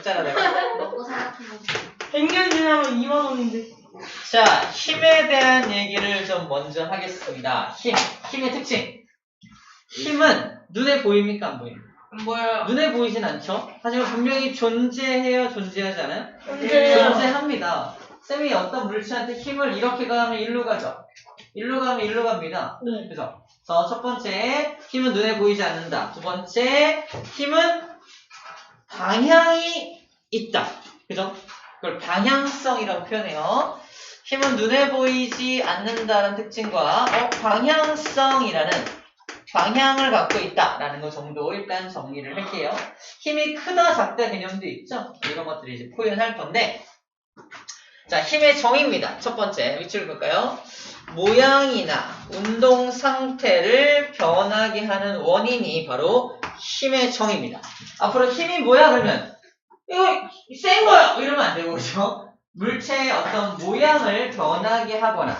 적자라 내가. 먹고 살았구나. 100년 지나면 2만 원인데. 자, 힘에 대한 얘기를 좀 먼저 하겠습니다. 힘의 특징. 힘은 눈에 보입니까? 안 보입니까? 안 보여요. 눈에 보이진 않죠? 하지만 분명히 존재해요? 존재하지 않아요? 존재해요. 존재합니다. 쌤이 어떤 물체한테 힘을 이렇게 가면 일로 가죠? 일로 가면 일로 갑니다. 네. 그죠? 그래서 첫 번째, 힘은 눈에 보이지 않는다. 두 번째, 힘은 방향이 있다. 그죠? 그걸 방향성이라고 표현해요. 힘은 눈에 보이지 않는다는 특징과 방향성이라는 방향을 갖고 있다라는 것 정도 일단 정리를 할게요. 힘이 크다 작다 개념도 있죠. 이런 것들을 이제 표현할 건데, 자, 힘의 정의입니다. 첫 번째 위치를 볼까요? 모양이나 운동 상태를 변하게 하는 원인이 바로 힘의 정의입니다. 앞으로 힘이 뭐야 그러면 이거 센 거야 이러면 안 되고, 그죠? 물체의 어떤 모양을 변하게 하거나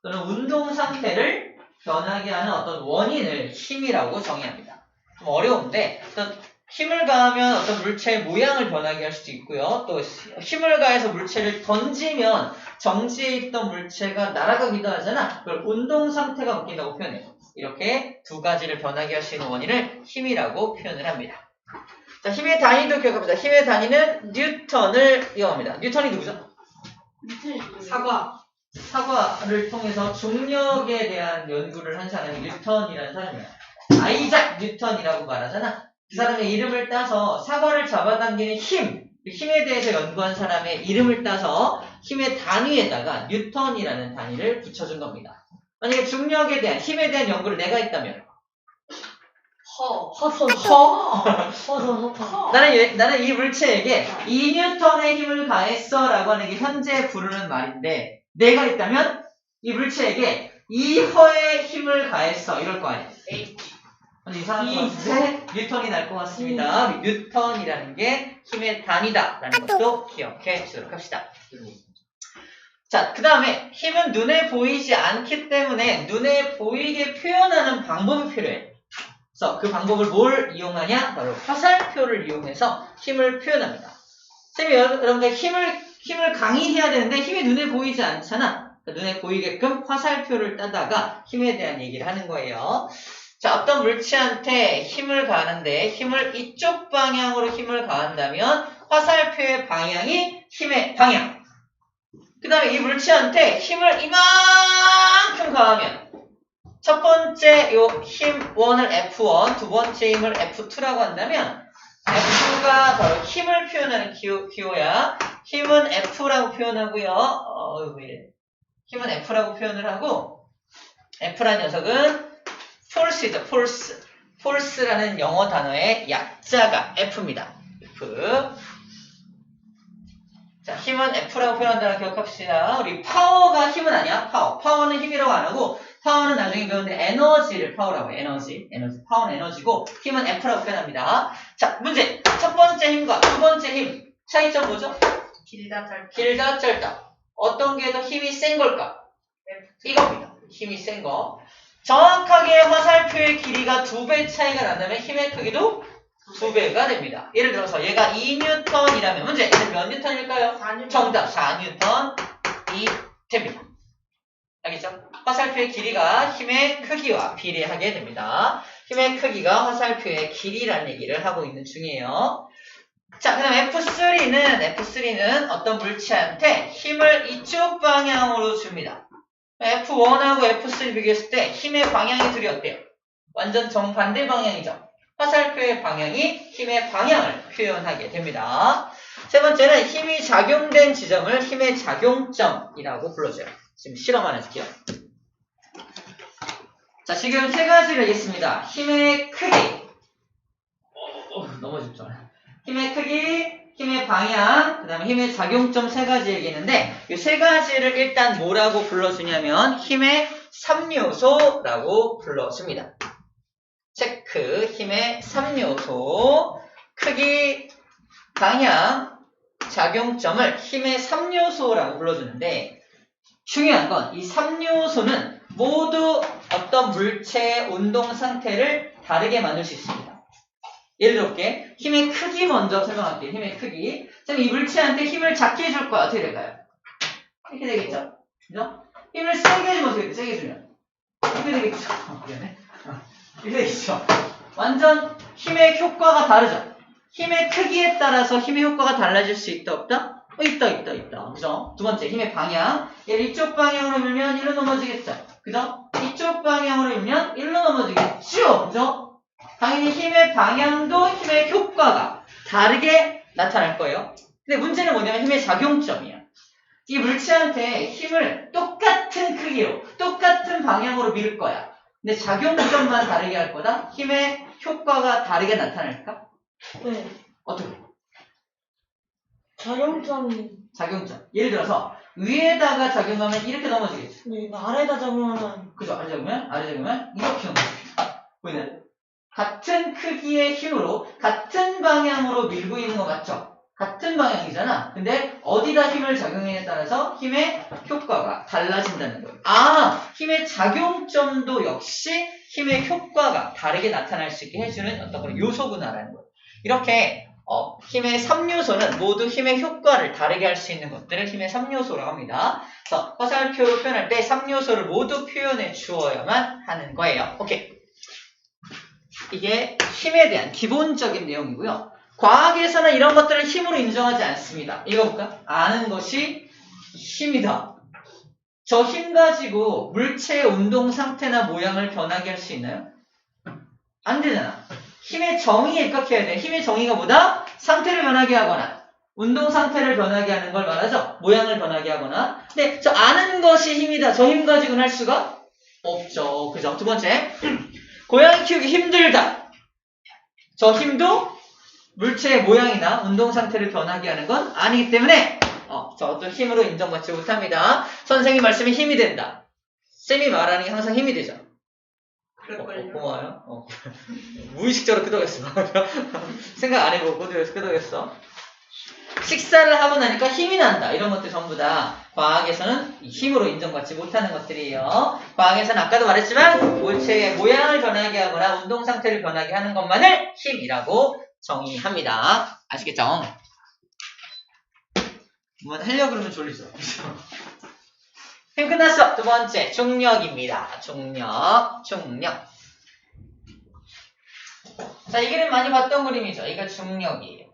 또는 운동 상태를 변하게 하는 어떤 원인을 힘이라고 정의합니다. 좀 어려운데, 어떤 힘을 가하면 어떤 물체의 모양을 변하게 할 수도 있고요. 또 힘을 가해서 물체를 던지면 정지해 있던 물체가 날아가기도 하잖아. 그걸 운동 상태가 바뀐다고 표현해요. 이렇게 두 가지를 변하게 할 수 있는 원인을 힘이라고 표현을 합니다. 자, 힘의 단위도 기억합니다. 힘의 단위는 뉴턴을 이용합니다. 뉴턴이 누구죠? 사과를 통해서 중력에 대한 연구를 한 사람이 뉴턴이라는 사람이야. 아이작 뉴턴이라고 말하잖아. 그 사람의 이름을 따서 사과를 잡아당기는 힘에 대해서 연구한 사람의 이름을 따서 힘의 단위에다가 뉴턴이라는 단위를 붙여준 겁니다. 만약에 중력에 대한, 힘에 대한 연구를 내가 했다면 나는 이 물체에게 2뉴턴의 힘을 가했어 라고 하는 게 현재 부르는 말인데, 내가 있다면 이 물체에게 2허의 힘을 가했어 이럴 거 아니야. 이상한 것 같은데 뉴턴이 날 것 같습니다. 뉴턴이라는 게 힘의 단위다 라는 것도 기억해 주도록 합시다. 자, 그 다음에 힘은 눈에 보이지 않기 때문에 눈에 보이게 표현하는 방법이 필요해. 그래서 그 방법을 뭘 이용하냐? 바로 화살표를 이용해서 힘을 표현합니다. 쌤이 여러분들 힘을 강의해야 되는데 힘이 눈에 보이지 않잖아. 그러니까 눈에 보이게끔 화살표를 따다가 힘에 대한 얘기를 하는 거예요. 자, 어떤 물체한테 힘을 가하는데 힘을 이쪽 방향으로 힘을 가한다면 화살표의 방향이 힘의 방향. 그 다음에 이 물체한테 힘을 이만큼 가하면 첫 번째 요 힘 1을 F1, 두 번째 힘을 F2라고 한다면 F가 바로 힘을 표현하는 기호야. 힘은 F라고 표현하고요. 왜 이래? 힘은 F라고 표현을 하고, F라는 녀석은 force이죠. force라는 영어 단어의 약자가 F입니다. F. 자, 힘은 F라고 표현한다는 기억합시다. 우리 파워가 힘은 아니야. 파워는 힘이라고 안 하고, 파워는 나중에 배우는데 에너지를 파워라고 해요. 에너지. 파워는 에너지고, 힘은 F라고 표현합니다. 자, 문제. 첫 번째 힘과 두 번째 힘. 차이점 뭐죠? 길다, 짧다. 어떤 게 더 힘이 센 걸까? 이겁니다. 힘이 센 거. 정확하게 화살표의 길이가 2배 차이가 난다면 힘의 크기도 2배가 됩니다. 예를 들어서 얘가 2뉴턴이라면 문제. 얘는 몇 뉴턴일까요? 4뉴턴. 정답 4뉴턴이 됩니다. 알겠죠? 화살표의 길이가 힘의 크기와 비례하게 됩니다. 힘의 크기가 화살표의 길이라는 얘기를 하고 있는 중이에요. 자, 그 다음 F3는 어떤 물체한테 힘을 이쪽 방향으로 줍니다. F1하고 F3 비교했을 때 힘의 방향이 둘이 어때요? 완전 정반대 방향이죠. 화살표의 방향이 힘의 방향을 표현하게 됩니다. 세 번째는 힘이 작용된 지점을 힘의 작용점이라고 불러줘요. 지금 실험 하나 해줄게요. 자, 지금 세 가지를 얘기했습니다. 힘의 크기. 넘어졌죠. 힘의 크기, 힘의 방향, 그 다음에 힘의 작용점 세 가지 얘기했는데, 이 세 가지를 일단 뭐라고 불러주냐면, 힘의 3요소라고 불러줍니다. 체크, 힘의 3요소, 크기, 방향, 작용점을 힘의 3요소라고 불러주는데, 중요한 건 이 3요소는 모두 어떤 물체의 운동 상태를 다르게 만들 수 있습니다. 예를 들어볼게. 힘의 크기 먼저 설명할게요. 힘의 크기. 이 물체한테 힘을 작게 해줄 거야. 어떻게 될까요? 이렇게 되겠죠? 그죠? 힘을 세게 해주면 어떻게 돼? 세게 해주면. 이렇게 되겠죠? 미안해. 이렇게 되겠죠? 완전 힘의 효과가 다르죠? 힘의 크기에 따라서 힘의 효과가 달라질 수 있다, 없다? 있다. 그죠? 두 번째, 힘의 방향. 얘를 이쪽 방향으로 밀면 1로 넘어지겠죠? 그죠? 이쪽 방향으로 밀면 1로 넘어지겠죠? 그죠? 당연히 힘의 방향도 힘의 효과가 다르게 나타날 거예요. 근데 문제는 뭐냐면 힘의 작용점이야. 이 물체한테 힘을 똑같은 크기로, 똑같은 방향으로 밀 거야. 근데 작용점만 다르게 할 거다? 힘의 효과가 다르게 나타날까? 네. 어떻게? 작용점이. 작용점. 예를 들어서 위에다가 작용하면 이렇게 넘어지겠죠. 네, 아래다 작용하면. 그죠? 아래 작용하면 이렇게 넘어지겠죠. 보이나요? 같은 크기의 힘으로 같은 방향으로 밀고 있는 것 같죠? 같은 방향이잖아. 근데 어디다 힘을 작용에 따라서 힘의 효과가 달라진다는 거예요. 힘의 작용점도 역시 힘의 효과가 다르게 나타날 수 있게 해주는 어떤 그런 요소구나라는 거예요. 이렇게 힘의 3요소는 모두 힘의 효과를 다르게 할 수 있는 것들을 힘의 3요소라고 합니다. 그래서 화살표로 표현할 때 3요소를 모두 표현해 주어야만 하는 거예요. 오케이. 이게 힘에 대한 기본적인 내용이고요. 과학에서는 이런 것들을 힘으로 인정하지 않습니다. 읽어볼까? 아는 것이 힘이다. 저 힘 가지고 물체의 운동 상태나 모양을 변하게 할 수 있나요? 안 되잖아. 힘의 정의에 입각해야 돼. 힘의 정의가 뭐다? 상태를 변하게 하거나 운동 상태를 변하게 하는 걸 말하죠. 모양을 변하게 하거나. 근데 저 아는 것이 힘이다. 저 힘 가지고는 할 수가 없죠. 그죠? 두 번째, 고양이 키우기 힘들다. 저 힘도 물체의 모양이나 운동 상태를 변하게 하는 건 아니기 때문에 저 어떤 힘으로 인정받지 못합니다. 선생님 말씀이 힘이 된다. 쌤이 말하는 게 항상 힘이 되죠. 고마워요. 무의식적으로 끄덕였어. 생각 안 해보고 끄덕였어. 식사를 하고 나니까 힘이 난다. 이런 것들 전부 다 과학에서는 힘으로 인정받지 못하는 것들이에요. 과학에서는 아까도 말했지만 물체의 모양을 변하게 하거나 운동 상태를 변하게 하는 것만을 힘이라고 정의합니다. 아시겠죠? 뭐 하려고 그러면 졸리죠. 힘 끝났어. 두 번째, 중력입니다. 중력. 자, 이 그림 많이 봤던 그림이죠. 이거 중력이에요.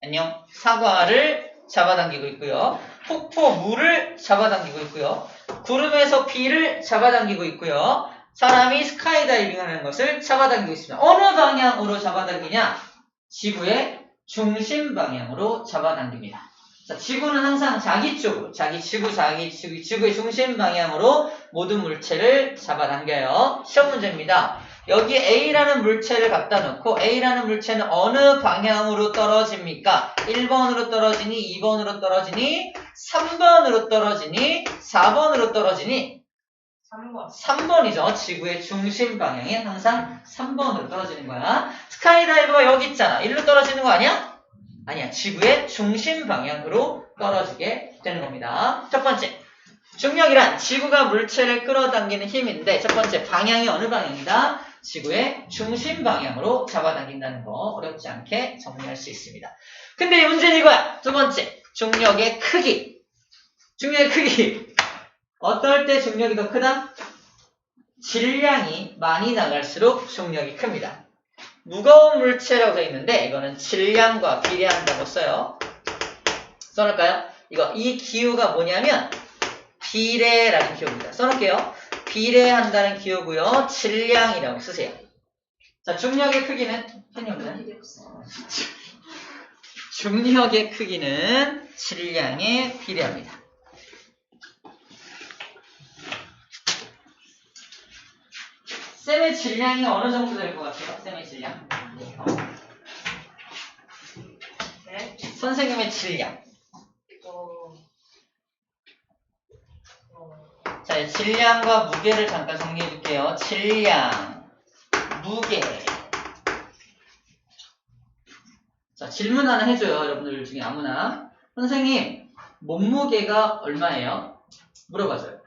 안녕. 사과를 잡아당기고 있고요. 폭포 물을 잡아당기고 있고요. 구름에서 비를 잡아당기고 있고요. 사람이 스카이다이빙 하는 것을 잡아당기고 있습니다. 어느 방향으로 잡아당기냐? 지구의 중심 방향으로 잡아당깁니다. 자, 지구는 항상 자기 쪽으로, 지구의 중심 방향으로 모든 물체를 잡아당겨요. 시험 문제입니다. 여기 A라는 물체를 갖다 놓고 A라는 물체는 어느 방향으로 떨어집니까? 1번으로 떨어지니, 2번으로 떨어지니, 3번으로 떨어지니, 4번으로 떨어지니? 3번이죠. 지구의 중심 방향이 항상 3번으로 떨어지는 거야. 스카이다이버가 여기 있잖아. 일로 떨어지는 거 아니야? 아니야. 지구의 중심 방향으로 떨어지게 되는 겁니다. 첫 번째, 중력이란 지구가 물체를 끌어당기는 힘인데 첫 번째, 방향이 어느 방향이다? 지구의 중심 방향으로 잡아당긴다는 거 어렵지 않게 정리할 수 있습니다. 근데 문제는 이거야. 두 번째, 중력의 크기. 어떨 때 중력이 더 크다? 질량이 많이 나갈수록 중력이 큽니다. 무거운 물체라고 되어 있는데 이거는 질량과 비례한다고 써요. 써놓을까요? 이 기호가 뭐냐면 비례라는 기호입니다. 써놓을게요. 비례한다는 기호고요. 질량이라고 쓰세요. 자, 중력의 크기는 중력의 크기는 질량에 비례합니다. 쌤의 질량이 어느 정도 될 것 같아요? 쌤의 질량? 네. 선생님의 질량. 자, 질량과 무게를 잠깐 정리해 줄게요. 질량, 무게. 자, 질문 하나 해줘요. 여러분들 중에 아무나. 선생님, 몸무게가 얼마예요? 물어봐줘요.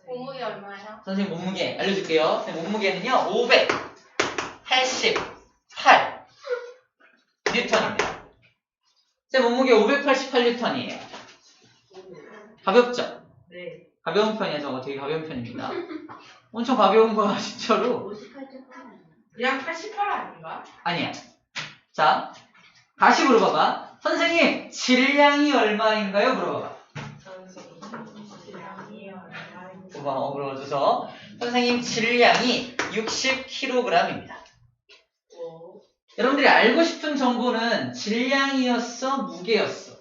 몸무게 얼마예요? 선생님 몸무게 알려줄게요. 선생님 몸무게는요 588. 588N입니다. 쌤 몸무게 588N이에요. 가볍죠? 네. 가벼운 편이야. 저거 되게 가벼운 편입니다. 엄청 가벼운 거야 진짜로. 58.8 그냥 88 아닌가? 아니야. 자, 다시 물어봐봐. 선생님, 질량이 얼마인가요? 물어봐봐. 물어줘서 선생님 질량이 60kg입니다. 여러분들이 알고 싶은 정보는 질량이었어? 무게였어?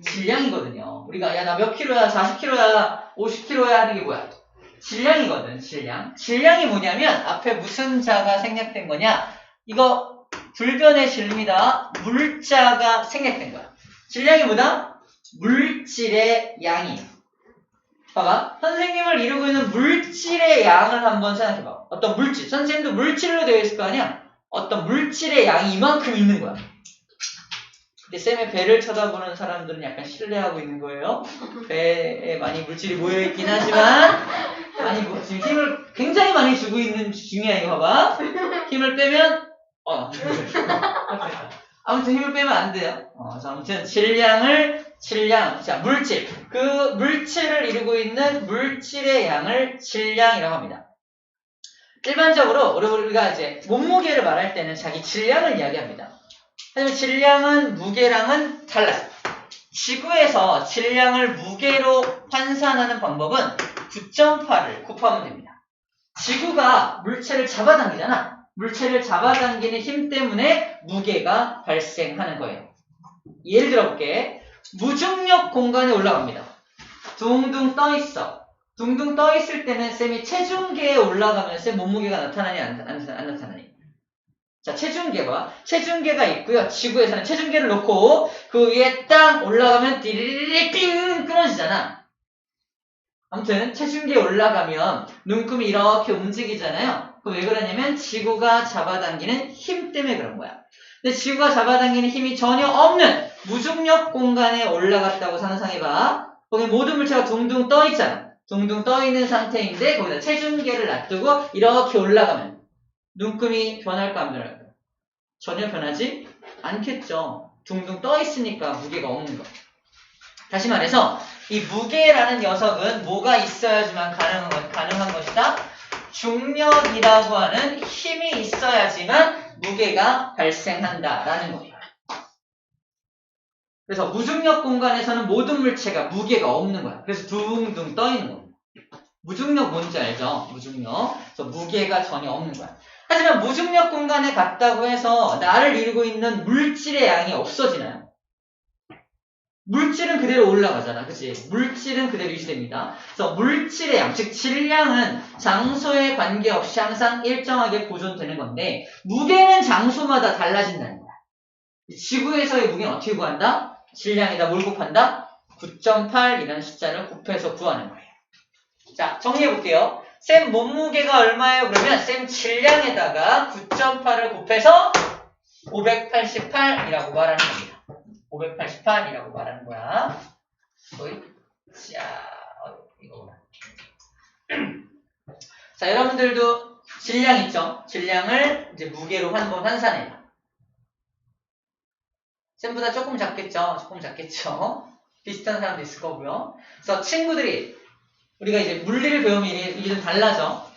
질량이거든요. 우리가 야 나 몇 킬로야? 40kg야? 50kg야? 하는 게 뭐야? 질량이거든. 질량. 질량이 뭐냐면 앞에 무슨 자가 생략된 거냐? 이거 불변의 질입니다. 물자가 생략된 거야. 질량이 뭐다? 물질의 양이에요. 봐봐. 선생님을 이루고 있는 물질의 양을 한번 생각해봐. 어떤 물질. 선생님도 물질로 되어 있을 거 아니야? 어떤 물질의 양이 이만큼 있는 거야. 근데 쌤의 배를 쳐다보는 사람들은 약간 신뢰하고 있는 거예요. 배에 많이 물질이 모여있긴 하지만 지금 힘을 굉장히 많이 주고 있는 중이야. 이거 봐봐. 힘을 빼면 아무튼 힘을 빼면 안 돼요. 자, 아무튼 질량, 자, 물질. 그 물질을 이루고 있는 물질의 양을 질량이라고 합니다. 일반적으로 우리가 이제 몸무게를 말할 때는 자기 질량을 이야기합니다. 하지만 질량은 무게랑은 달라요. 지구에서 질량을 무게로 환산하는 방법은 9.8을 곱하면 됩니다. 지구가 물체를 잡아당기잖아. 물체를 잡아당기는 힘 때문에 무게가 발생하는 거예요. 예를 들어볼게. 무중력 공간에 올라갑니다. 둥둥 떠있어. 둥둥 떠있을 때는 쌤이 체중계에 올라가면 쌤 몸무게가 나타나니 안 나타나니? 자, 체중계가 있고요. 지구에서는 체중계를 놓고 그 위에 땅 올라가면 띠리리리 삥 끊어지잖아. 아무튼 체중계에 올라가면 눈금이 이렇게 움직이잖아요. 왜 그러냐면 지구가 잡아당기는 힘 때문에 그런 거야. 근데 지구가 잡아당기는 힘이 전혀 없는 무중력 공간에 올라갔다고 상상해봐. 거기 모든 물체가 둥둥 떠있잖아. 둥둥 떠있는 상태인데 거기다 체중계를 놔두고 이렇게 올라가면 눈금이 변할까 안 변할까? 전혀 변하지 않겠죠. 둥둥 떠있으니까 무게가 없는 거. 다시 말해서 이 무게라는 녀석은 뭐가 있어야지만 가능한 것이다? 중력이라고 하는 힘이 있어야지만 무게가 발생한다라는 거예요. 그래서 무중력 공간에서는 모든 물체가 무게가 없는 거야. 그래서 둥둥 떠 있는 거야. 무중력 뭔지 알죠? 무중력. 그래서 무게가 전혀 없는 거야. 하지만 무중력 공간에 갔다고 해서 나를 이루고 있는 물질의 양이 없어지나요? 물질은 그대로 올라가잖아. 그치? 물질은 그대로 유지됩니다. 그래서 물질의 양, 즉 질량은 장소에 관계없이 항상 일정하게 보존되는 건데 무게는 장소마다 달라진다는 거야. 지구에서의 무게는 어떻게 구한다? 질량에다 뭘 곱한다? 9.8이라는 숫자를 곱해서 구하는 거예요. 자, 정리해볼게요. 쌤 몸무게가 얼마예요? 그러면 쌤 질량에다가 9.8을 곱해서 588이라고 말하는 겁니다. 588이라고 말하는 거야. 자, 이거구나. 자, 여러분들도 질량 있죠? 질량을 이제 무게로 한번 환산해요. 쌤보다 조금 작겠죠? 비슷한 사람도 있을 거고요. 그래서 친구들이 우리가 이제 물리를 배우면 이게 좀 달라져.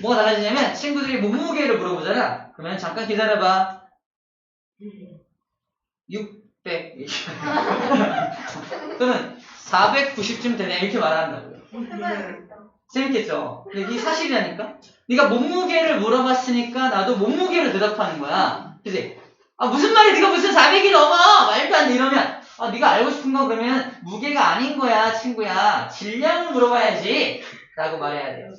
뭐가 달라지냐면 친구들이 몸무게를 물어보잖아. 그러면 잠깐 기다려봐. 600 또는 490쯤 되네 이렇게 말한다고요. 재밌겠죠? 근데 이게 사실이라니까? 네가 몸무게를 물어봤으니까 나도 몸무게로 대답하는 거야. 그치? 아 무슨 말이야? 네가 무슨 400이 넘어! 말도 안 돼. 이러면 네가 알고 싶은 거 그러면 무게가 아닌 거야 친구야. 질량을 물어봐야지 라고 말해야 돼요.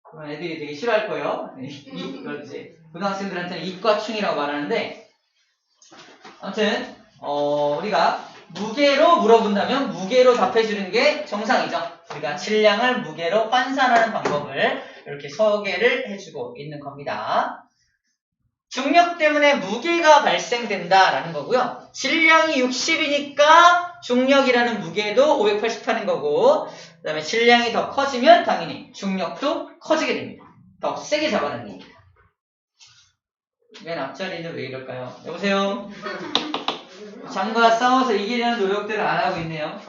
그럼 애들이 되게 싫어할 거예요. 이걸 이제 고등학생들한테는 이과충이라고 말하는데 아무튼 우리가 무게로 물어본다면 무게로 답해주는 게 정상이죠. 우리가 질량을 무게로 환산하는 방법을 이렇게 소개를 해주고 있는 겁니다. 중력 때문에 무게가 발생된다라는 거고요. 질량이 60이니까 중력이라는 무게도 588인 거고 그 다음에 질량이 더 커지면 당연히 중력도 커지게 됩니다. 더 세게 잡아당깁니다. 맨 앞자리는 왜 이럴까요? 여보세요? 장과 싸워서 이기려는 노력들을 안 하고 있네요.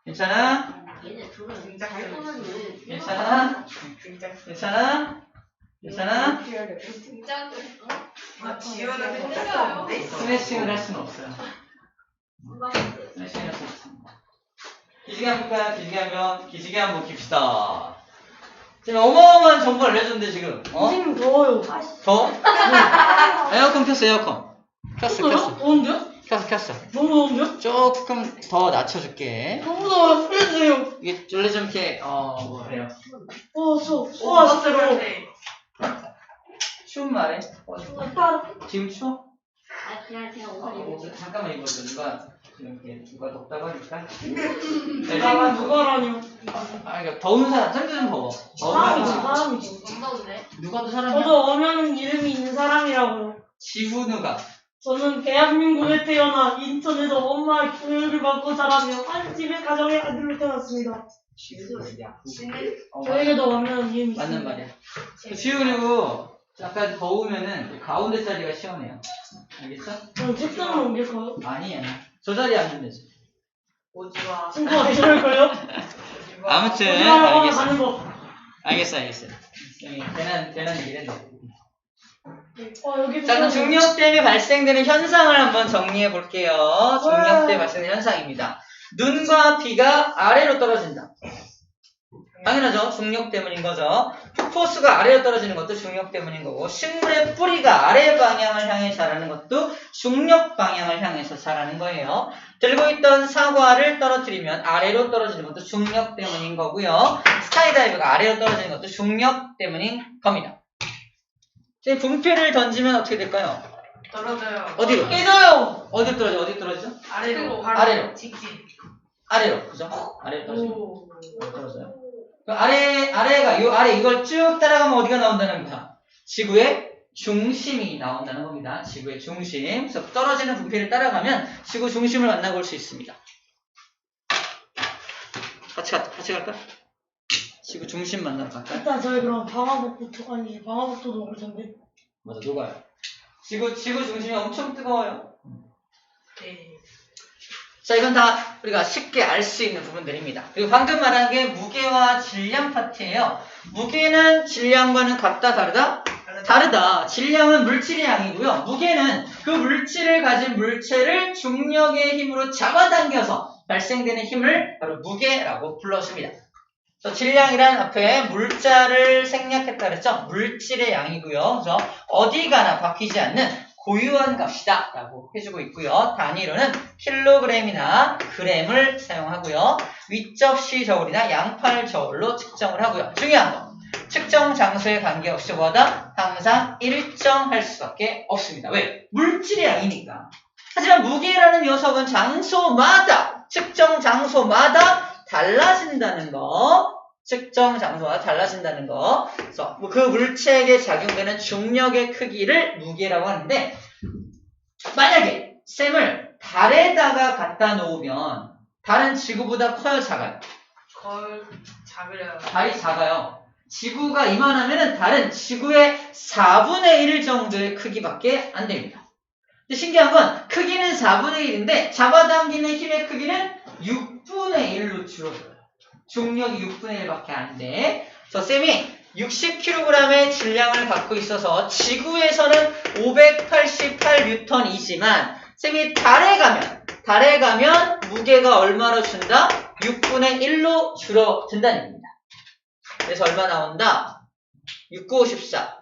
괜찮아? 얘네 둘은 잘 보면 왜? 괜찮아? 괜찮아? 괜찮아? 등장. 아, 지효는 했어요. 스매싱을 할 수는 없어요. 스매싱을 할 수 없습니다. 기지개 해볼까요? 기지개 하면 기지개 한번 깁시다. 지금 어마어마한 정보를 알려줬는데 지금 선생님 더워요. 더? 에어컨 켰어 에어컨 켰어 더운데요? 켰어 너무 더운데요? 조금 더 낮춰줄게. 너무 더워요. 풀려주세요. 이게 원래 좀 이렇게 뭐래요? 소화스러워. 추운 말에 지금 추워? 아 그냥 제가 옷을 잠깐만 입어줘. 누가 덥다고 하니까. 나만 누가라뇨? 그러니까 더운 사람 좀 더워. 사람이죠. 입었는데. 누가 더 사람이야? 저도 어면 이름이 있는 사람이라고요. 지훈우가. 저는 대한민국에 태어나 인천에서 엄마의 교육을 받고 자라며 한 집의 가정의 아들로 태어났습니다. 지훈우야. 저에게도 어면 이름이 맞는 있습니다. 말이야. 그리고 약간 더우면은 가운데 자리가 시원해요. 알겠어? 저는 책상을 옮길까요? 아니야. 저 자리에 앉으면 되지. 오지마. 친구가 저럴걸요? 아무튼 어디가라고 가는 거. 알겠어. 괜한 얘기를 했네. 여기도 자, 그럼 중력 때문에 발생되는 현상을 한번 정리해 볼게요. 중력 때 발생되는 현상입니다. 눈과 비가 아래로 떨어진다. 당연하죠. 중력 때문인 거죠. 포스가 아래로 떨어지는 것도 중력 때문인 거고, 식물의 뿌리가 아래 방향을 향해 자라는 것도 중력 방향을 향해서 자라는 거예요. 들고 있던 사과를 떨어뜨리면 아래로 떨어지는 것도 중력 때문인 거고요. 스카이다이브가 아래로 떨어지는 것도 중력 때문인 겁니다. 이제 분필을 던지면 어떻게 될까요? 떨어져요. 어디로? 깨져요. 어디 떨어져? 어디 떨어지죠? 아래로. 아래로. 직진. 아래로. 그죠? 아래로 떨어지죠. 오. 떨어져요. 그 아래가, 요 아래 이걸 쭉 따라가면 어디가 나온다는 겁니다. 지구의 중심이 나온다는 겁니다. 지구의 중심. 그래서 떨어지는 분필을 따라가면 지구 중심을 만나볼 수 있습니다. 같이 갈까? 지구 중심 만나러 갈까요? 일단 저희 그럼 방화복도 먹을 텐데. 맞아, 녹아요. 지구 중심이 엄청 뜨거워요. 네. 자, 이건 다 우리가 쉽게 알 수 있는 부분들입니다. 그리고 방금 말한 게 무게와 질량 파트예요. 무게는 질량과는 같다, 다르다? 다르다. 질량은 물질의 양이고요. 무게는 그 물질을 가진 물체를 중력의 힘으로 잡아당겨서 발생되는 힘을 바로 무게라고 불러줍니다. 그래서 질량이란 앞에 물자를 생략했다 그랬죠? 물질의 양이고요. 그래서 어디 가나 바뀌지 않는 고유한 값이다 라고 해주고 있고요. 단위로는 킬로그램이나 그램을 사용하고요. 위접시 저울이나 양팔 저울로 측정을 하고요. 중요한 거, 측정 장소에 관계없이 뭐다? 항상 일정할 수밖에 없습니다. 왜? 물질의 양이니까. 하지만 무게라는 녀석은 장소마다, 측정 장소마다 달라진다는 거. 측정 장소가 달라진다는 거. 그래서 그 물체에게 작용되는 중력의 크기를 무게라고 하는데, 만약에 쌤을 달에다가 갖다 놓으면 달은 지구보다 커요, 작아요? 거의 작으려요. 달이 작아요. 지구가 이만하면은 달은 지구의 4분의 1 정도의 크기밖에 안 됩니다. 근데 신기한 건 크기는 4분의 1인데 잡아당기는 힘의 크기는 6분의 1로 줄어들어요. 중력이 6분의 1밖에 안 돼. 그래서 쌤이 60kg의 질량을 갖고 있어서 지구에서는 588N이지만 쌤이 달에 가면 무게가 얼마로 준다? 6분의 1로 줄어든다는 얘기입니다. 그래서 얼마 나온다? 6, 9, 54.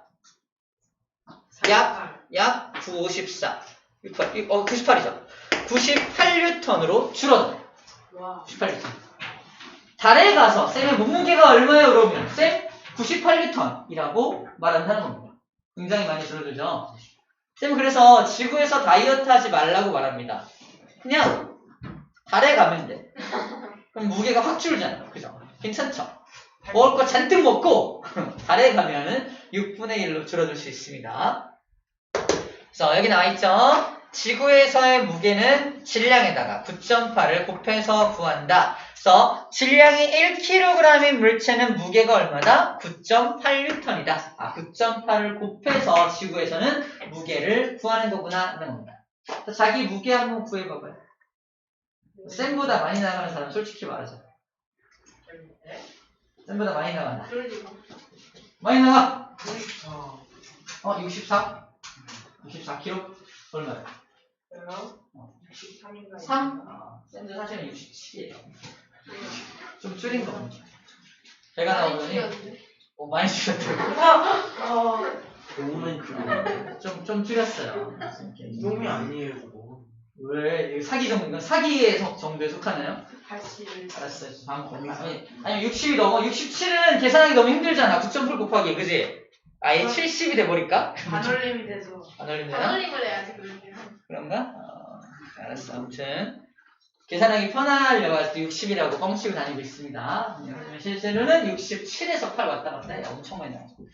약 9, 54. 98이죠. 98N으로 줄어들어요. 와. 98N. 달에 가서 쌤의 몸무게가 얼마예요? 그러면 쌤 98N이라고 말한다는 겁니다. 굉장히 많이 줄어들죠. 쌤 그래서 지구에서 다이어트 하지 말라고 말합니다. 그냥 달에 가면 돼. 그럼 무게가 확 줄잖아요. 그죠? 괜찮죠? 먹을 거 잔뜩 먹고 달에 가면은 6분의 1로 줄어들 수 있습니다. 그래서 여기 나와있죠? 지구에서의 무게는 질량에다가 9.8을 곱해서 구한다. 그래서 질량이 1kg인 물체는 무게가 얼마다? 9.8N이다. 9.8을 곱해서 지구에서는 무게를 구하는 거구나 하는 겁니다. 자기 무게 한번 구해봐봐요. 쌤보다 많이 나가는 사람 솔직히 말하자. 쌤보다 많이 나간다. 많이 나가! 64? 64kg? 얼마야? 3? 쌤도 사실은 67이에요. 좀 줄인 겁니다. 제가 나오더니 많이 줄였더라고요. 너무는 그거 좀 줄였어요. 놈이 아니에요 그거. 왜? 이거 사기 정도인가? 사기의 정도에 속하나요? 80을 알았어요. 다음 거. 아니 60이 넘어. 67은 계산하기 너무 힘들잖아. 9.8 곱하기, 그지? 아예 70이 돼버릴까? 반올림이 돼서 안 올리면 되나? 반올림을 해야지 그러면. 그런가? 알았어. 아무튼 계산하기 편하려고 해서 60이라고 뻥치고 다니고 있습니다. 실제로는 67에서 8 왔다 갔다 해요. 엄청 많이 나왔고.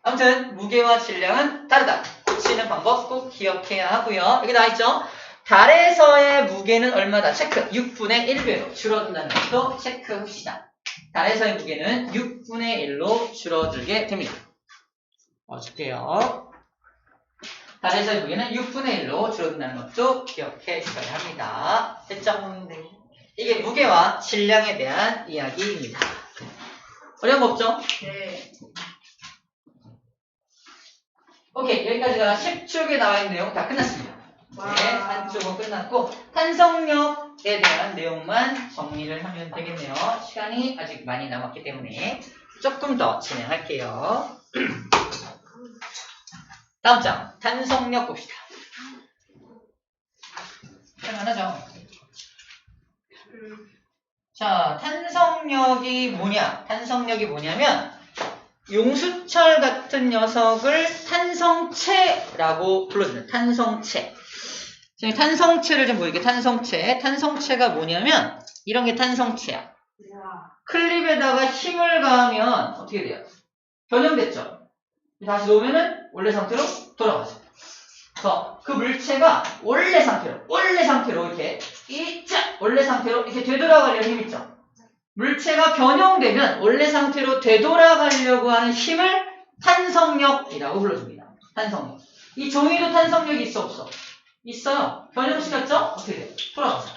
아무튼 무게와 질량은 다르다. 고치는 방법 꼭 기억해야 하고요. 여기 나와있죠? 달에서의 무게는 얼마다? 체크. 6분의 1배로 줄어든다는 것도 체크합시다. 달에서의 무게는 6분의 1로 줄어들게 됩니다. 줄게요. 달에서의 무게는 6분의 1로 줄어든다는 것도 기억해 주셔야 합니다. 됐죠? 이게 무게와 질량에 대한 이야기입니다. 어려운 거 없죠? 네. 오케이, 여기까지가 10쪽에 나와 있는 내용 다 끝났습니다. 와. 네, 한쪽은 끝났고 탄성력에 대한 내용만 정리를 하면 되겠네요. 시간이 아직 많이 남았기 때문에 조금 더 진행할게요. 다음 장, 탄성력 봅시다. 할만하죠? 자, 탄성력이 뭐냐면 용수철 같은 녀석을 탄성체라고 불러줍니다. 탄성체. 탄성체를 좀 보여줄게요. 탄성체가 뭐냐면 이런 게 탄성체야. 클립에다가 힘을 가하면 어떻게 돼요? 변형됐죠? 다시 놓으면은 원래 상태로 돌아가죠. 그래서 그 물체가 원래 상태로 이렇게 원래 상태로 이렇게 되돌아가려는 힘 있죠? 물체가 변형되면 원래 상태로 되돌아가려고 하는 힘을 탄성력이라고 불러줍니다. 탄성력. 이 종이도 탄성력이 있어 없어? 있어요. 변형시켰죠? 어떻게 돼요? 돌아가서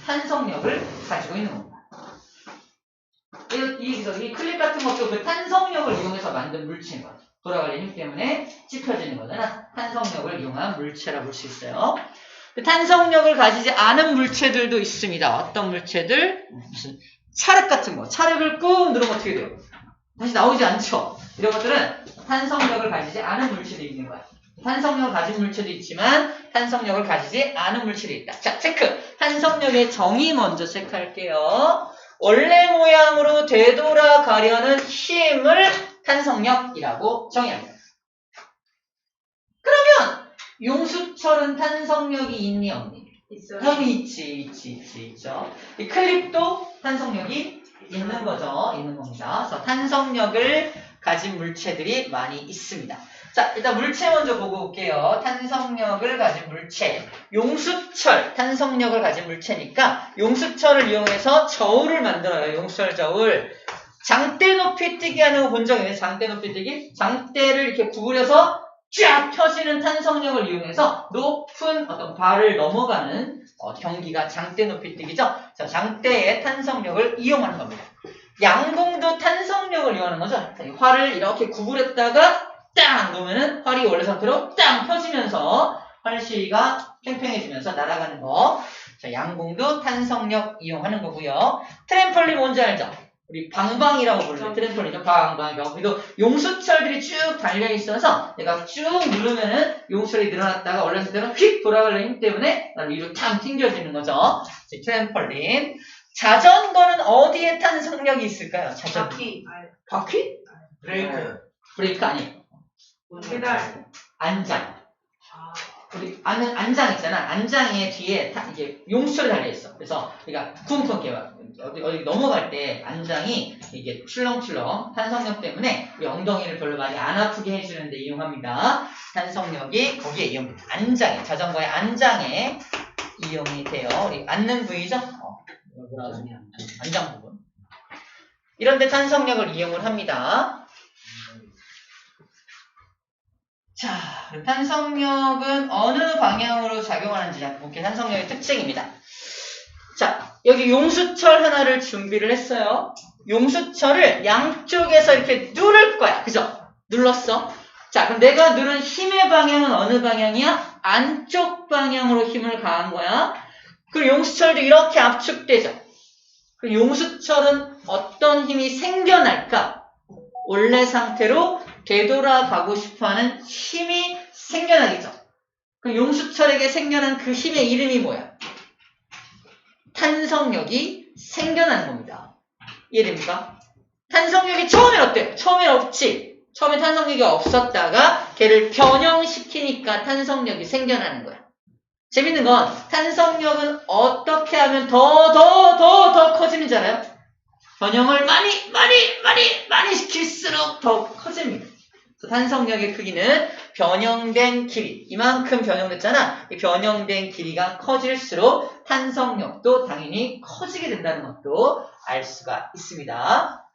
탄성력을 가지고 있는 겁니다. 이 클립 같은 것도 그 탄성력을 이용해서 만든 물체인 거예요. 돌아가려는 힘 때문에 찝혀지는 거잖아. 탄성력을 이용한 물체라고 볼 수 있어요. 그 탄성력을 가지지 않은 물체들도 있습니다. 어떤 물체들? 무슨 찰흙 같은 거. 찰흙을 꾹 누르면 어떻게 돼요? 다시 나오지 않죠? 이런 것들은 탄성력을 가지지 않은 물체들이 있는 거야. 탄성력을 가진 물체도 있지만 탄성력을 가지지 않은 물체도 있다. 자, 체크! 탄성력의 정의 먼저 체크할게요. 원래 모양으로 되돌아가려는 힘을 탄성력이라고 정의합니다. 그러면 용수철은 탄성력이 있니 없니? 있어요. 당연히 있죠. 이 클립도 탄성력이 있는 거죠. 있는 겁니다. 그래서 탄성력을 가진 물체들이 많이 있습니다. 자, 일단 물체 먼저 보고 올게요. 탄성력을 가진 물체. 용수철, 탄성력을 가진 물체니까 용수철을 이용해서 저울을 만들어요. 용수철 저울. 장대 높이 뛰기 하는 거 본 적 있나요? 장대 높이 뛰기? 장대를 이렇게 구부려서 쫙 펴지는 탄성력을 이용해서 높은 어떤 발을 넘어가는 경기가 장대 높이 뛰기죠. 자, 장대의 탄성력을 이용하는 겁니다. 양궁도 탄성력을 이용하는 거죠. 활을 이렇게 구부렸다가 땅 놓으면은 활이 원래 상태로 땅 펴지면서 활시위가 팽팽해지면서 날아가는 거. 자, 양궁도 탄성력 이용하는 거고요. 트램펄린 뭔지 알죠? 우리 방방이라고 부르는 트램펄린이죠. 방방. 여기도 용수철들이 쭉 달려 있어서 내가 쭉 누르면은 용수철이 늘어났다가 원래 상태로 휙 돌아가려는 힘 때문에 위로 탕 튕겨지는 거죠. 트램펄린. 자전거는 어디에 탄성력이 있을까요? 자전거. 바퀴? 브레이크. 브레이크 아니에요. 페달. 안장. 우리 안장 있잖아. 안장에 뒤에 이게 용수철이 달려있어. 그래서 우리가 쿵쿵 깨봐. 어디 넘어갈 때 안장이 이게 출렁출렁 탄성력 때문에 우리 엉덩이를 별로 많이 안 아프게 해주는데 이용합니다. 탄성력이 거기에 이용됩니다. 안장에, 자전거의 안장에 이용이 돼요. 우리 앉는 부위죠? 뭐라 하지? 안장 부분. 이런데 탄성력을 이용을 합니다. 자, 탄성력은 어느 방향으로 작용하는지 볼게요. 탄성력의 특징입니다. 자, 여기 용수철 하나를 준비를 했어요. 용수철을 양쪽에서 이렇게 누를 거야. 그죠? 눌렀어. 자, 그럼 내가 누른 힘의 방향은 어느 방향이야? 안쪽 방향으로 힘을 가한 거야. 그리고 용수철도 이렇게 압축되죠. 그럼 용수철은 어떤 힘이 생겨날까? 원래 상태로 되돌아가고 싶어하는 힘이 생겨나겠죠. 그럼 용수철에게 생겨난 그 힘의 이름이 뭐야? 탄성력이 생겨나는 겁니다. 이해됩니까? 탄성력이 처음엔 어때? 처음엔 없지. 처음에 탄성력이 없었다가 걔를 변형시키니까 탄성력이 생겨나는 거야. 재밌는 건 탄성력은 어떻게 하면 더 커지는지 알아요? 변형을 많이 시킬수록 더 커집니다. 탄성력의 크기는 변형된 길이, 이만큼 변형됐잖아. 이 변형된 길이가 커질수록 탄성력도 당연히 커지게 된다는 것도 알 수가 있습니다.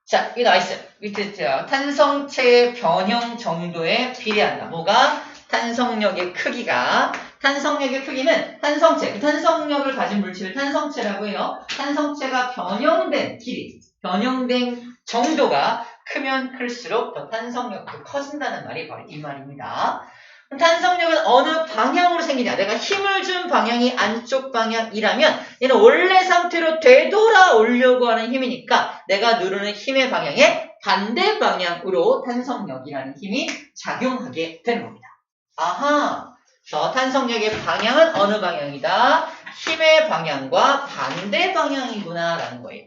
자, 여기 나와있어요. 밑에 탄성체의 변형 정도에 비례한다. 뭐가? 탄성력의 크기가. 탄성력의 크기는 탄성체, 그 탄성력을 가진 물질을 탄성체라고 해요. 탄성체가 변형된 길이, 변형된 정도가 크면 클수록 더 탄성력도 커진다는 말이 바로 이 말입니다. 탄성력은 어느 방향으로 생기냐? 내가 힘을 준 방향이 안쪽 방향이라면 얘는 원래 상태로 되돌아오려고 하는 힘이니까 내가 누르는 힘의 방향의 반대 방향으로 탄성력이라는 힘이 작용하게 되는 겁니다. 아하! 저 탄성력의 방향은 어느 방향이다? 힘의 방향과 반대 방향이구나 라는 거예요.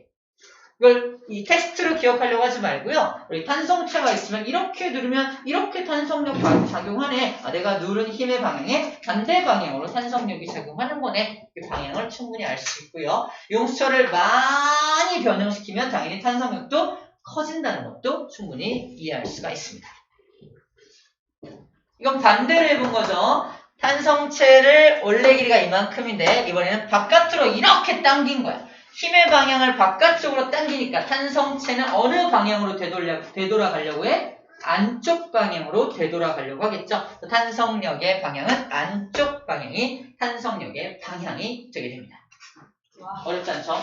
이걸 이 테스트로 기억하려고 하지 말고요. 우리 탄성체가 있으면 이렇게 누르면 이렇게 탄성력 작용하네. 내가 누른 힘의 방향에 반대 방향으로 탄성력이 작용하는 거네. 이 방향을 충분히 알 수 있고요. 용수철을 많이 변형시키면 당연히 탄성력도 커진다는 것도 충분히 이해할 수가 있습니다. 이건 반대로 해본 거죠. 탄성체를 원래 길이가 이만큼인데 이번에는 바깥으로 이렇게 당긴 거야. 힘의 방향을 바깥쪽으로 당기니까 탄성체는 어느 방향으로 되돌아가려고 해? 안쪽 방향으로 되돌아가려고 하겠죠. 탄성력의 방향은 안쪽 방향이 탄성력의 방향이 되게 됩니다. 어렵지 않죠?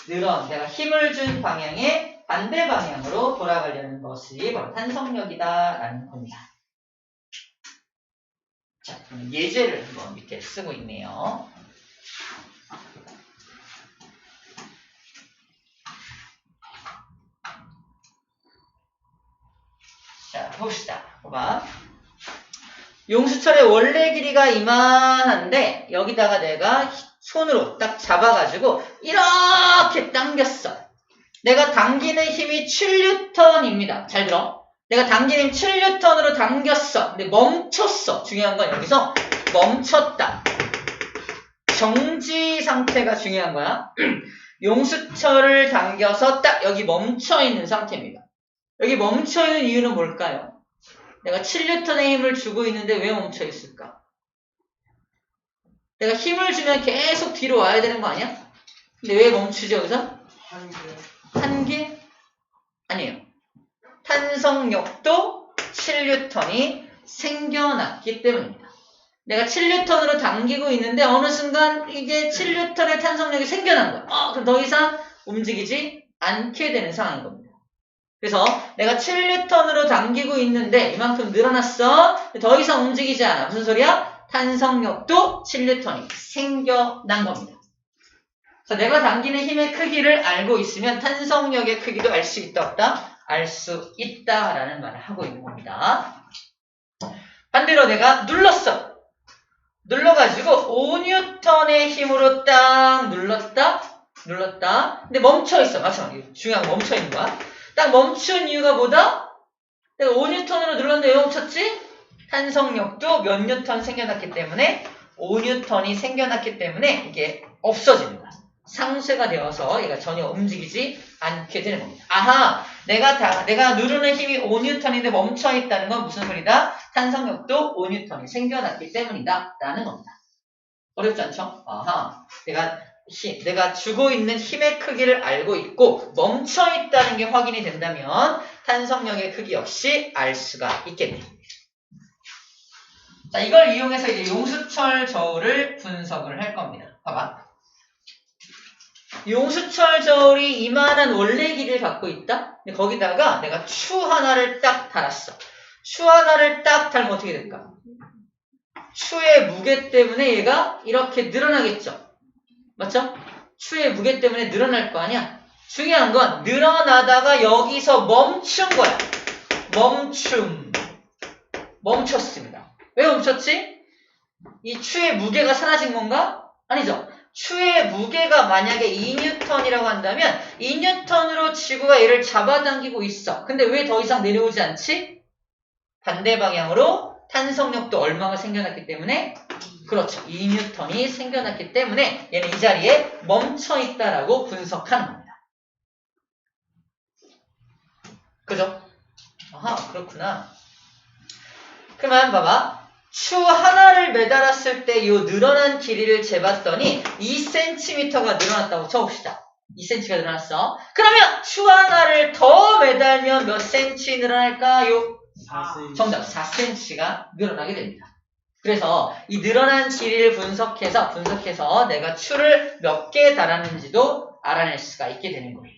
늘어 내가 힘을 준 방향의 반대 방향으로 돌아가려는 것이 바로 탄성력이다라는 겁니다. 자, 그럼 예제를 한번 밑에 쓰고 있네요. 자, 봅시다. 봐봐. 용수철의 원래 길이가 이만한데 여기다가 내가 손으로 딱 잡아가지고 이렇게 당겼어. 내가 당기는 힘이 7N입니다. 잘 들어. 내가 당기는 힘 7N으로 당겼어. 근데 멈췄어. 중요한 건 여기서 멈췄다. 정지 상태가 중요한 거야. 용수철을 당겨서 딱 여기 멈춰있는 상태입니다. 여기 멈춰있는 이유는 뭘까요? 내가 7N의 힘을 주고 있는데 왜 멈춰있을까? 내가 힘을 주면 계속 뒤로 와야 되는 거 아니야? 근데 왜 멈추지 여기서? 한계? 아니에요. 탄성력도 7N이 생겨났기 때문입니다. 내가 7N으로 당기고 있는데 어느 순간 이게 7N의 탄성력이 생겨난 거야. 그럼 더 이상 움직이지 않게 되는 상황인 겁니다. 그래서 내가 7N으로 당기고 있는데 이만큼 늘어났어. 더 이상 움직이지 않아. 무슨 소리야? 탄성력도 7N이 생겨난 겁니다. 그래서 내가 당기는 힘의 크기를 알고 있으면 탄성력의 크기도 알 수 있다 없다? 알 수 있다라는 말을 하고 있는 겁니다. 반대로 내가 눌렀어. 눌러가지고 5N의 힘으로 딱 눌렀다. 근데 멈춰있어. 마찬가지로 중요한 거 멈춰있는 거야. 딱 멈춘 이유가 뭐다? 내가 5N으로 눌렀는데 왜 멈췄지? 탄성력도 몇 뉴턴 생겨났기 때문에 5뉴턴이 생겨났기 때문에 이게 없어지는 거야. 상쇄가 되어서 얘가 전혀 움직이지 않게 되는 겁니다. 아하! 내가 누르는 힘이 5뉴턴인데 멈춰있다는 건 무슨 소리다? 탄성력도 5뉴턴이 생겨났기 때문이다. 라는 겁니다. 어렵지 않죠? 아하! 내가 주고 있는 힘의 크기를 알고 있고 멈춰있다는 게 확인이 된다면 탄성력의 크기 역시 알 수가 있겠네요. 자, 이걸 이용해서 이제 용수철 저울을 분석을 할 겁니다. 봐봐. 용수철 저울이 이만한 원래 길이를 갖고 있다? 근데 거기다가 내가 추 하나를 딱 달았어. 추 하나를 딱 달면 어떻게 될까? 추의 무게 때문에 얘가 이렇게 늘어나겠죠? 맞죠? 추의 무게 때문에 늘어날 거 아니야? 중요한 건 늘어나다가 여기서 멈춘 거야. 멈췄습니다. 왜 멈췄지? 이 추의 무게가 사라진 건가? 아니죠. 추의 무게가 만약에 2뉴턴이라고 한다면 2뉴턴으로 지구가 얘를 잡아당기고 있어. 근데 왜 더 이상 내려오지 않지? 반대 방향으로 탄성력도 얼마가 생겨났기 때문에 그렇죠. 2뉴턴이 생겨났기 때문에 얘는 이 자리에 멈춰있다라고 분석하는 겁니다. 그죠? 아하, 그렇구나. 그러면 봐봐. 추 하나를 매달았을 때 이 늘어난 길이를 재봤더니 2cm가 늘어났다고 쳐봅시다. 2cm가 늘어났어. 그러면 추 하나를 더 매달면 몇 cm 늘어날까요? 4cm. 정답 4cm가 늘어나게 됩니다. 그래서 이 늘어난 길이를 분석해서 내가 추를 몇 개 달았는지도 알아낼 수가 있게 되는 거예요.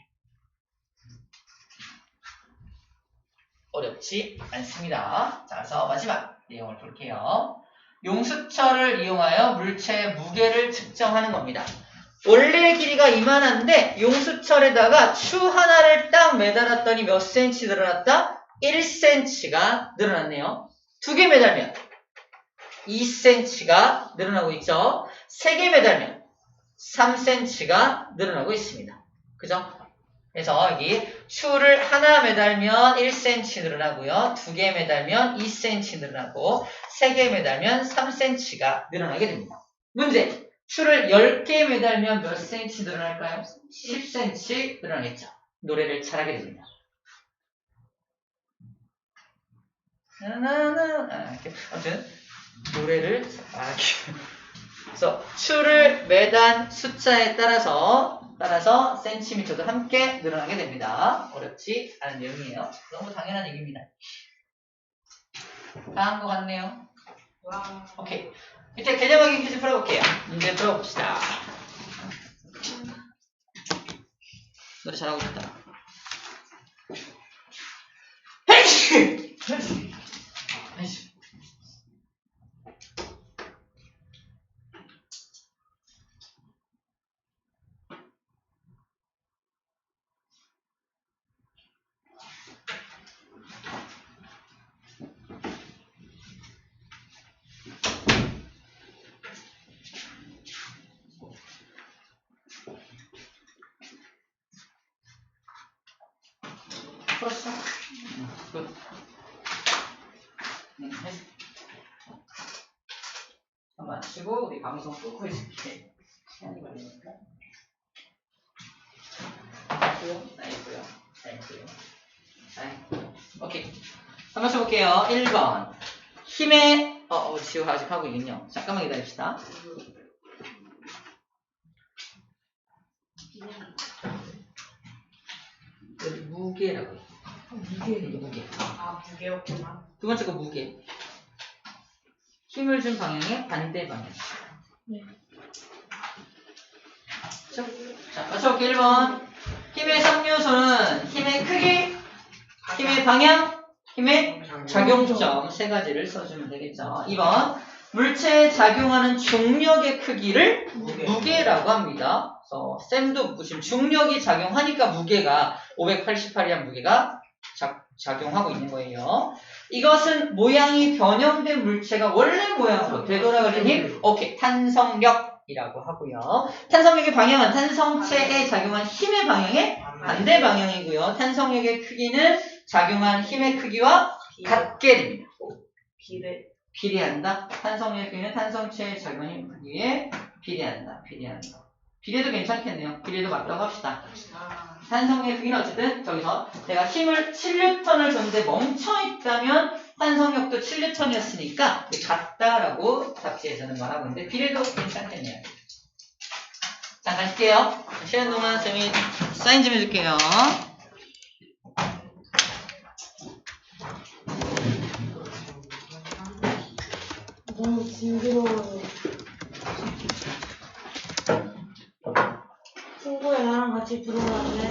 어렵지 않습니다. 자, 그래서 마지막 내용을 볼게요. 용수철을 이용하여 물체의 무게를 측정하는 겁니다. 원래 길이가 이만한데 용수철에다가 추 하나를 딱 매달았더니 몇 cm 늘어났다? 1cm가 늘어났네요. 2개 매달면 2cm가 늘어나고 있죠. 3개 매달면 3cm가 늘어나고 있습니다. 그죠? 그래서 여기 추를 하나 매달면 1cm 늘어나고요. 2개 매달면 2cm 늘어나고 3개 매달면 3cm가 늘어나게 됩니다. 문제! 추를 10개 매달면 몇 cm 늘어날까요? 10cm 늘어나겠죠. 노래를 잘하게 됩니다. 아무튼 노래를 잘하게. 그래서 추를 매단 숫자에 따라서 센티미터도 함께 늘어나게 됩니다. 어렵지 않은 내용이에요. 너무 당연한 얘기입니다. 다 한 것 같네요. 와. 오케이. 이제 개념학인 퀴즈 풀어볼게요. 문제 풀어봅시다. 노래 잘하고 있다. 헤이씨! 헤이씨! 풀었어? 굿. 잠깐만 마치고 우리 방송 끊고 있을게. 시간이 걸리니까. 나이고요. 오케이. 한번 쳐볼게요. 1번. 힘의 지우 아직 하고 있군요. 잠깐만 기다립시다. 여기 무게라고 해요. 무게. 아, 무게였구나. 두 번째 거 무게. 힘을 준 방향의 반대 방향. 네. 자, 맞춰볼게. 1번. 힘의 3요소는 힘의 크기, 힘의 방향, 힘의 작용점 세 가지를 써주면 되겠죠. 2번. 물체에 작용하는 중력의 크기를 무게라고 합니다. 그래서 쌤도 지금 중력이 작용하니까 무게가 588이란 무게가 작용하고 있는 거예요. 이것은 모양이 변형된 물체가 원래 모양으로 되돌아가는 힘, 오케이, 탄성력이라고 하고요. 탄성력의 방향은 탄성체에 작용한 힘의 방향의 반대 방향이고요. 탄성력의 크기는 작용한 힘의 크기와 같게 됩니다. 비례한다. 탄성의 크기는 탄성체의 작은 힘 크기에 비례한다. 비례도 괜찮겠네요. 비례도 맞다고 합시다. 탄성의 크기는 어쨌든 저기서 내가 힘을 7N을 줬는데 멈춰있다면 탄성력도 7N이었으니까 같다라고 답지에서는 말하고 있는데 비례도 괜찮겠네요. 자, 가실게요. 쉬는 동안 쌤이 사인 좀 해줄게요. 너무 징그러워요. 친구야 나랑 같이 들어갈래?